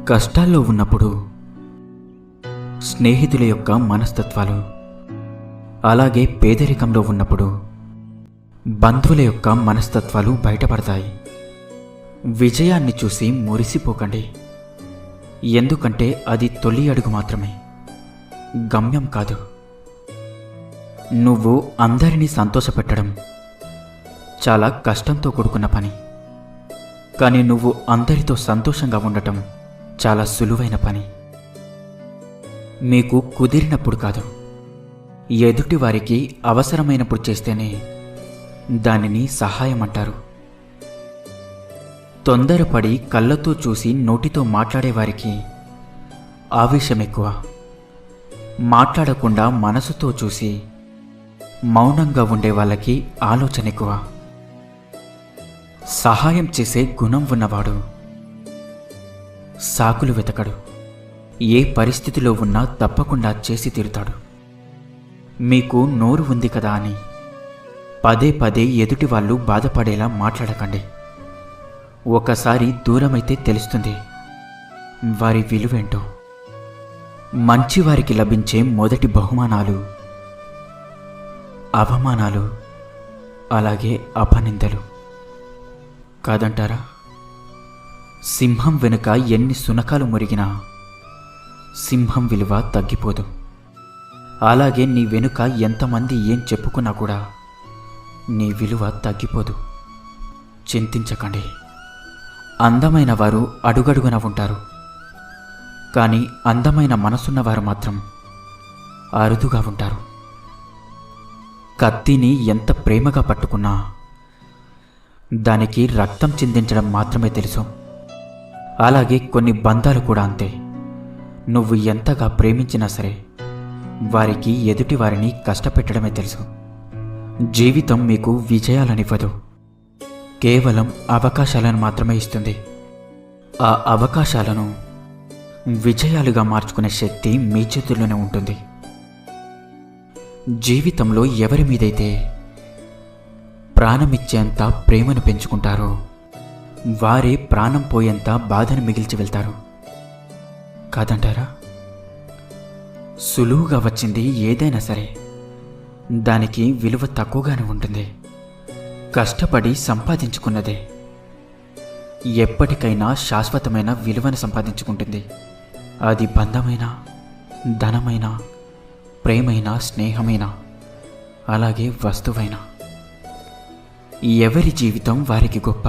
కష్టాల్లో ఉన్నప్పుడు స్నేహితుల యొక్క మనస్తత్వాలు, అలాగే పేదరికంలో ఉన్నప్పుడు బంధువుల యొక్క మనస్తత్వాలు బయటపడతాయి. విజయాన్ని చూసి మురిసిపోకండి, ఎందుకంటే అది తొలి అడుగు మాత్రమే, గమ్యం కాదు. నువ్వు అందరినీ సంతోషపెట్టడం చాలా కష్టంతో కూడుకున్న పని, కానీ నువ్వు అందరితో సంతోషంగా ఉండటం చాలా సులువైన పని. మీకు కుదిరినప్పుడు కాదు, ఎదుటి వారికి అవసరమైనప్పుడు చేస్తేనే దానిని సహాయం అంటారు. తొందరపడి కళ్ళతో చూసి నోటితో మాట్లాడేవారికి ఆవేశం ఎక్కువ, మాట్లాడకుండా మనసుతో చూసి మౌనంగా ఉండే వాళ్ళకి ఆలోచన ఎక్కువ. సహాయం చేసే గుణం ఉన్నవాడు సాకులు వెతకడు, ఏ పరిస్థితిలో ఉన్నా తప్పకుండా చేసి తీరుతాడు. మీకు నోరు ఉంది కదా అని పదే పదే ఎదుటి వాళ్ళు బాధపడేలా మాట్లాడకండి. ఒకసారి దూరమైతే తెలుస్తుంది వారి విలువేంటో. మంచివారికి లభించే మొదటి బహుమానాలు అవమానాలు, అలాగే అపనిందలు కాదంటారా? సింహం వెనుక ఎన్ని సునకాలు మురిగినా సింహం విలువ తగ్గిపోదు. అలాగే నీ వెనుక ఎంతమంది ఏం చెప్పుకున్నా కూడా నీ విలువ తగ్గిపోదు. చింతించకండి. అందమైన వారు అడుగడుగున ఉంటారు, కానీ అందమైన మనసున్నవారు మాత్రం అరుదుగా ఉంటారు. కత్తిని ఎంత ప్రేమగా పట్టుకున్నా దానికి రక్తం చిందించడం మాత్రమే తెలుసు. అలాగే కొన్ని బంధాలు కూడా అంతే. నువ్వు ఎంతగా ప్రేమించినా సరే వారికి ఎదుటి వారిని కష్టపెట్టడమే తెలుసు. జీవితం మీకు విజయాలనివ్వదు, కేవలం అవకాశాలను మాత్రమే ఇస్తుంది. ఆ అవకాశాలను విజయాలుగా మార్చుకునే శక్తి మీ చేతుల్లోనే ఉంటుంది. జీవితంలో ఎవరి మీదైతే ప్రాణమిచ్చేంత ప్రేమను పెంచుకుంటారో వారే ప్రాణం పోయేంత బాధను మిగిల్చి వెళ్తారు కాదంటారా? సులువుగా వచ్చింది ఏదైనా సరే దానికి విలువ తక్కువగానే ఉంటుంది. కష్టపడి సంపాదించుకున్నదే ఎప్పటికైనా శాశ్వతమైన విలువను సంపాదించుకుంటుంది. అది బంధమైనా, ధనమైనా, ప్రేమైనా, స్నేహమైనా, అలాగే వస్తువైనా. ఎవరి జీవితం వారికి గొప్ప,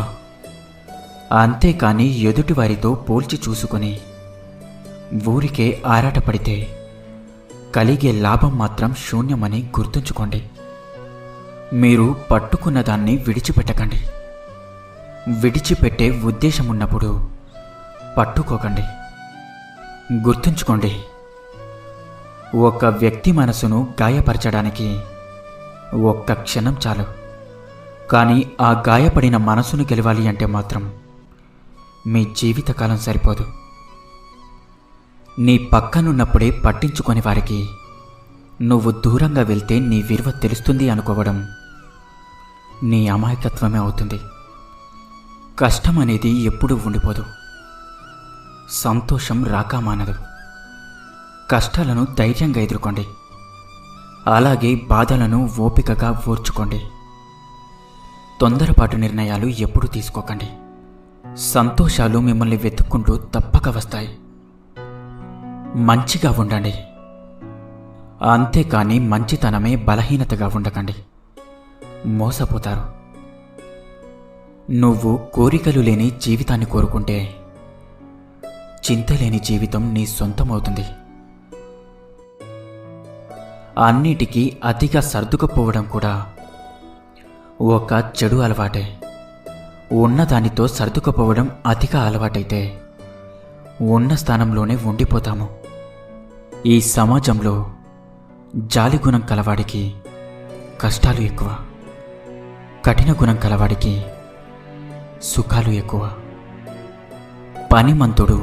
అంతేకాని ఎదుటి వారితో పోల్చి చూసుకొని ఊరికే ఆరాటపడితే కలిగే లాభం మాత్రం శూన్యమని గుర్తుంచుకోండి. మీరు పట్టుకున్న దాన్ని విడిచిపెట్టకండి. విడిచిపెట్టే ఉద్దేశం ఉన్నప్పుడు పట్టుకోకండి. గుర్తుంచుకోండి, ఒక వ్యక్తి మనసును గాయపరచడానికి ఒక్క క్షణం చాలు, కానీ ఆ గాయపడిన మనసును గెలవాలి అంటే మాత్రం మీ జీవితకాలం సరిపోదు. నీ పక్కనున్నప్పుడే పట్టించుకొని వారికి నువ్వు దూరంగా వెళ్తే నీ విలువ తెలుస్తుంది అనుకోవడం నీ అమాయకత్వమే అవుతుంది. కష్టం అనేది ఎప్పుడూ ఉండిపోదు, సంతోషం రాక మానదు. కష్టాలను ధైర్యంగా ఎదుర్కోండి, అలాగే బాధలను ఓపికగా ఓర్చుకోండి. తొందరపాటు నిర్ణయాలు ఎప్పుడూ తీసుకోకండి. సంతోషాలు మిమ్మల్ని వెతుక్కుంటూ తప్పక వస్తాయి. మంచిగా ఉండండి, అంతేకాని మంచితనమే బలహీనతగా ఉండకండి, మోసపోతారు. నువ్వు కోరికలు లేని జీవితాన్ని కోరుకుంటే చింతలేని జీవితం నీ సొంతమవుతుంది. అన్నిటికీ అతిగా సర్దుకుపోవడం కూడా ఒక చెడు అలవాటే. ఉన్నదానితో సర్దుకుపోవడం అతిగా అలవాటైతే ఉన్న స్థానంలోనే ఉండిపోతాము. ఈ సమాజంలో జాలిగుణం కలవాడికి కష్టాలు ఎక్కువ, కఠిన గుణం కలవాడికి సుఖాలు ఎక్కువ. పనిమంతుడు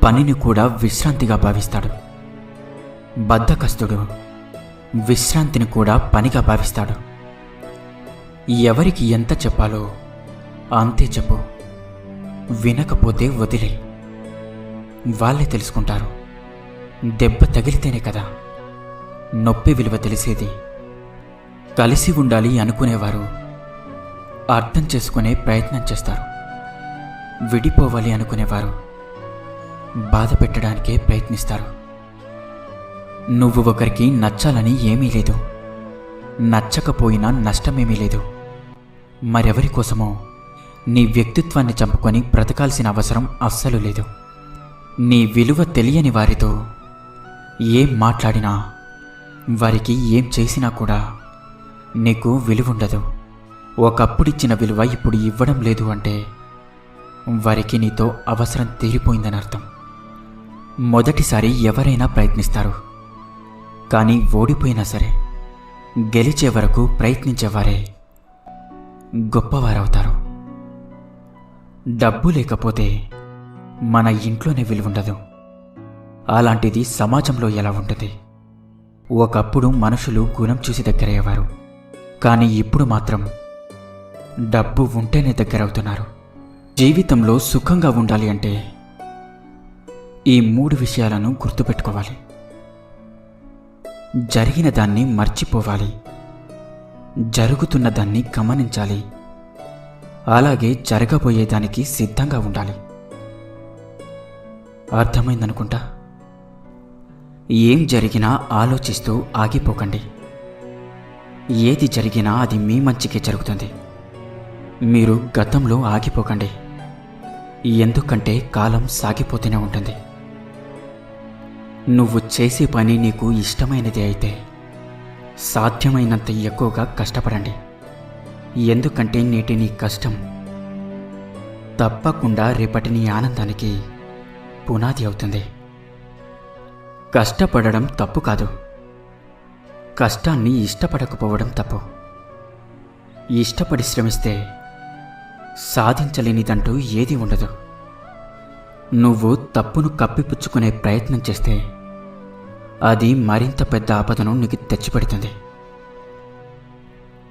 పనిని కూడా విశ్రాంతిగా భావిస్తాడు, బద్ధకస్తుడు విశ్రాంతిని కూడా పనిగా భావిస్తాడు. ఎవరికి ఎంత చెప్పాలో అంతే చెప్పు, వినకపోతే వదిలే. వాళ్ళే తెలుసుకుంటారు. దెబ్బ తగిలితేనే కదా నొప్పి విలువ తెలిసేది. కలిసి ఉండాలి అనుకునేవారు అర్థం చేసుకునే ప్రయత్నం చేస్తారు. విడిపోవాలి అనుకునేవారు బాధ పెట్టడానికే ప్రయత్నిస్తారు. నువ్వు ఒకరికి నచ్చాలని ఏమీ లేదు, నచ్చకపోయినా నష్టమేమీ లేదు. మరెవరి కోసమో నీ వ్యక్తిత్వాన్ని చంపుకొని బ్రతకాల్సిన అవసరం అస్సలు లేదు. నీ విలువ తెలియని వారితో ఏం మాట్లాడినా, వారికి ఏం చేసినా కూడా నీకు విలువుండదు. ఒకప్పుడిచ్చిన విలువ ఇప్పుడు ఇవ్వడం లేదు అంటే వారికి నీతో అవసరం తీరిపోయిందని అర్థం. మొదటిసారి ఎవరైనా ప్రయత్నిస్తారు, కానీ ఓడిపోయినా సరే గెలిచే వరకు ప్రయత్నించేవారే గొప్పవారవుతారు. డబ్బు లేకపోతే మన ఇంట్లోనే విలువుండదు. అలాంటిది సమాజంలో ఎలా ఉంటుంది? ఒకప్పుడు మనుషులు గుణం చూసి దగ్గరయ్యేవారు, కానీ ఇప్పుడు మాత్రం డబ్బు ఉంటేనే దగ్గరవుతున్నారు. జీవితంలో సుఖంగా ఉండాలి అంటే ఈ 3 విషయాలను గుర్తుపెట్టుకోవాలి. జరిగిన దాన్ని మర్చిపోవాలి, జరుగుతున్న దాన్ని గమనించాలి, అలాగే జరగబోయేదానికి సిద్ధంగా ఉండాలి. అర్థమైందనుకుంటా. ఏం జరిగినా ఆలోచిస్తూ ఆగిపోకండి. ఏది జరిగినా అది మీ మంచికే జరుగుతుంది. మీరు గతంలో ఆగిపోకండి, ఎందుకంటే కాలం సాగిపోతూనే ఉంటుంది. నువ్వు చేసే పని నీకు ఇష్టమైనది అయితే సాధ్యమైనంత ఎక్కువగా కష్టపడండి. ఎందుకంటే నేటి నీ కష్టం తప్పకుండా రేపటి నీ ఆనందానికి పునాది అవుతుంది. కష్టపడడం తప్పు కాదు, కష్టాన్ని ఇష్టపడకపోవడం తప్పు. ఇష్టపడి శ్రమిస్తే సాధించలేనిదంటూ ఏది ఉండదు. నువ్వు తప్పును కప్పిపుచ్చుకునే ప్రయత్నం చేస్తే అది మరింత పెద్ద ఆపదను నీకు తెచ్చిపెడుతుంది.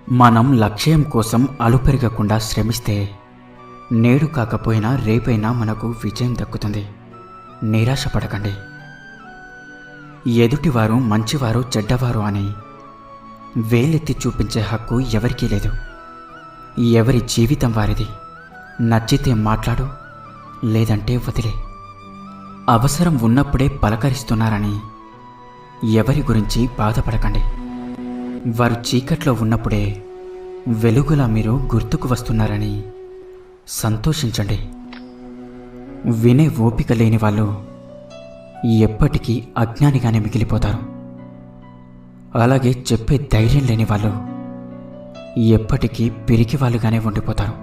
మనం లక్ష్యం కోసం అలుపెరగకుండా శ్రమిస్తే నేడు కాకపోయినా రేపైనా మనకు విజయం దక్కుతుంది. నిరాశపడకండి. ఎదుటివారు మంచివారు చెడ్డవారు అని వేలెత్తి చూపించే హక్కు ఎవరికీ లేదు. ఎవరి జీవితం వారిది. నచ్చితే మాట్లాడు, లేదంటే వదిలే. అవసరం ఉన్నప్పుడే పలకరిస్తున్నారని ఎవరి గురించి బాధపడకండి. వారు చీకట్లో ఉన్నప్పుడే వెలుగులా మీరు గుర్తుకు వస్తున్నారని సంతోషించండి. వినే ఓపిక లేని వాళ్ళు ఎప్పటికీ అజ్ఞానిగానే మిగిలిపోతారు. అలాగే చెప్పే ధైర్యం లేని వాళ్ళు ఎప్పటికీ పిరికి వాళ్ళుగానే ఉండిపోతారు.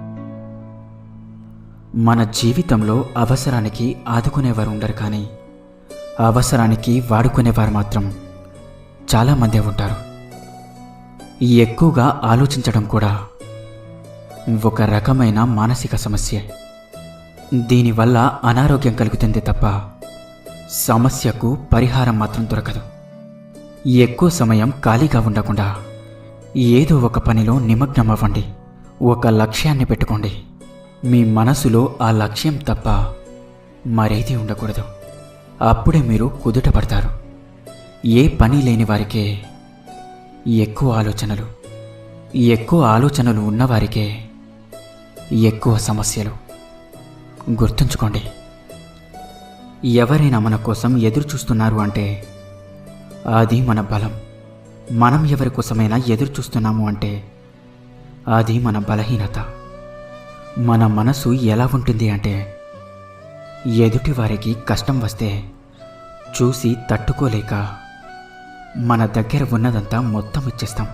మన జీవితంలో అవసరానికి ఆదుకునేవారు ఉండరు, కానీ అవసరానికి వాడుకునేవారు మాత్రం చాలామందే ఉంటారు. ఎక్కువగా ఆలోచించడం కూడా ఒక రకమైన మానసిక సమస్య. దీనివల్ల అనారోగ్యం కలుగుతుంది తప్ప సమస్యకు పరిహారం మాత్రం దొరకదు. ఎక్కువ సమయం ఖాళీగా ఉండకుండా ఏదో ఒక పనిలో నిమగ్నం అవ్వండి. ఒక లక్ష్యాన్ని పెట్టుకోండి. మీ మనసులో ఆ లక్ష్యం తప్ప మరేది ఉండకూడదు. అప్పుడే మీరు కుదుట పడతారు. ఏ పని లేని వారికే ఎక్కువ ఆలోచనలు ఉన్నవారికే ఎక్కువ సమస్యలు. గుర్తుంచుకోండి, ఎవరైనా మన కోసం ఎదురు చూస్తున్నారు అంటే అది మన బలం. మనం ఎవరి కోసమైనా ఎదురు చూస్తున్నాము అంటే అది మన బలహీనత. మన మనసు ఎలా ఉంటుంది అంటే ఎదుటి వారికి కష్టం వస్తే చూసి తట్టుకోలేక మన దగ్గర ఉన్నదంతా మొత్తం ఇచ్చేస్తాం.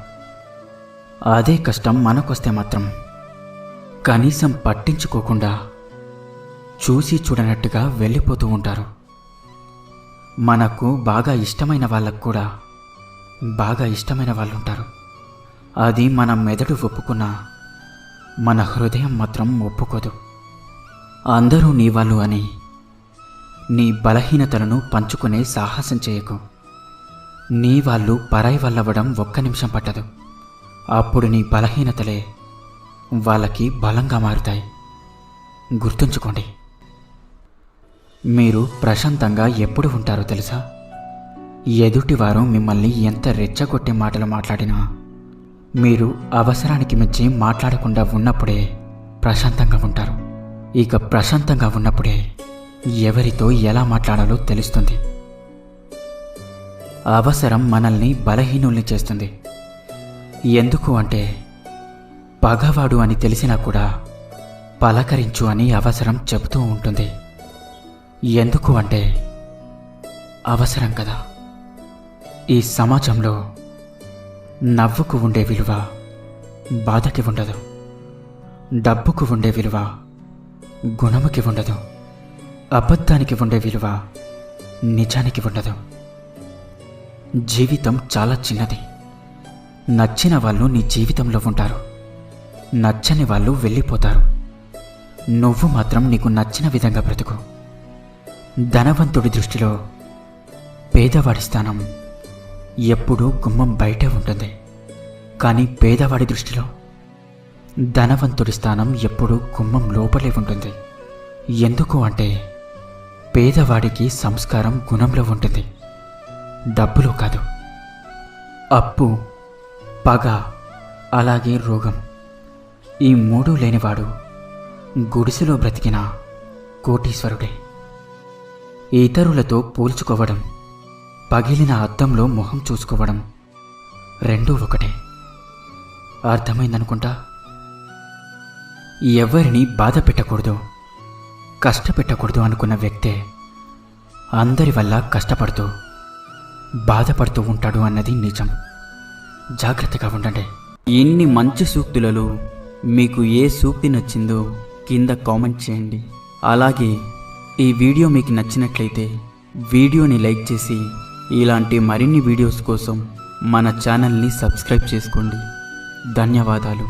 అదే కష్టం మనకొస్తే మాత్రం కనీసం పట్టించుకోకుండా చూసి చూడనట్టుగా వెళ్ళిపోతూ ఉంటారు. మనకు బాగా ఇష్టమైన వాళ్ళకు కూడా బాగా ఇష్టమైన వాళ్ళు ఉంటారు. అది మన మెదడు ఒప్పుకున్నా మన హృదయం మాత్రం ఒప్పుకోదు. అందరూ నీ వాళ్ళు అని నీ బలహీనతలను పంచుకునే సాహసం చేయకు. నీ వాళ్ళు పరాయి వాళ్ళవ్వడం 1 నిమిషం పట్టదు. అప్పుడు నీ బలహీనతలే వాళ్ళకి బలంగా మారుతాయి. గుర్తుంచుకోండి. మీరు ప్రశాంతంగా ఎప్పుడు ఉంటారో తెలుసా? ఎదుటివారు మిమ్మల్ని ఎంత రెచ్చగొట్టే మాటలు మాట్లాడినా మీరు అవసరానికి మించి మాట్లాడకుండా ఉన్నప్పుడే ప్రశాంతంగా ఉంటారు. ఇక ప్రశాంతంగా ఉన్నప్పుడే ఎవరితో ఎలా మాట్లాడాలో తెలుస్తుంది. అవసరం మనల్ని బలహీనుల్ని చేస్తుంది. ఎందుకు అంటే పగవాడు అని తెలిసినా కూడా పలకరించు అని అవసరం చెబుతూ ఉంటుంది. ఎందుకు అంటే అవసరం కదా. ఈ సమాజంలో నవ్వుకు ఉండే విలువ బాధకి ఉండదు. డబ్బుకు ఉండే విలువ గుణముకి ఉండదు. అబద్ధానికి ఉండే విలువ నిజానికి ఉండదు. జీవితం చాలా చిన్నది. నచ్చిన వాళ్ళు నీ జీవితంలో ఉంటారు, నచ్చని వాళ్ళు వెళ్ళిపోతారు. నువ్వు మాత్రం నీకు నచ్చిన విధంగా బ్రతుకు. ధనవంతుడి దృష్టిలో పేదవాడి స్థానం ఎప్పుడూ గుమ్మం బయటే ఉంటుంది. కానీ పేదవాడి దృష్టిలో ధనవంతుడి స్థానం ఎప్పుడూ గుమ్మం లోపలే ఉంటుంది. ఎందుకు అంటే పేదవాడికి సంస్కారం గుణంలో ఉంటుంది, డబ్బులో కాదు. అప్పు, పగ, అలాగే రోగం, ఈ మూడూ లేనివాడు గుడిసెలో బ్రతికిన కోటీశ్వరుడే. ఇతరులతో పోల్చుకోవడం, పగిలిన అద్దంలో మొహం చూసుకోవడం రెండూ ఒకటే. అర్థమైందనుకుంటా. ఎవరిని బాధ పెట్టకూడదు, కష్టపెట్టకూడదు అనుకున్న వ్యక్తే అందరి వల్ల కష్టపడుతూ బాధపడుతూ ఉంటాడు అన్నది నిజం. జాగ్రత్తగా ఉండండి. ఇన్ని మంచి సూక్తులలో మీకు ఏ సూక్తి నచ్చిందో కింద కామెంట్ చేయండి. అలాగే ఈ వీడియో మీకు నచ్చినట్లయితే వీడియోని లైక్ చేసి ఇలాంటి మరిన్ని వీడియోస్ కోసం మన ఛానల్ని సబ్స్క్రైబ్ చేసుకోండి. ధన్యవాదాలు.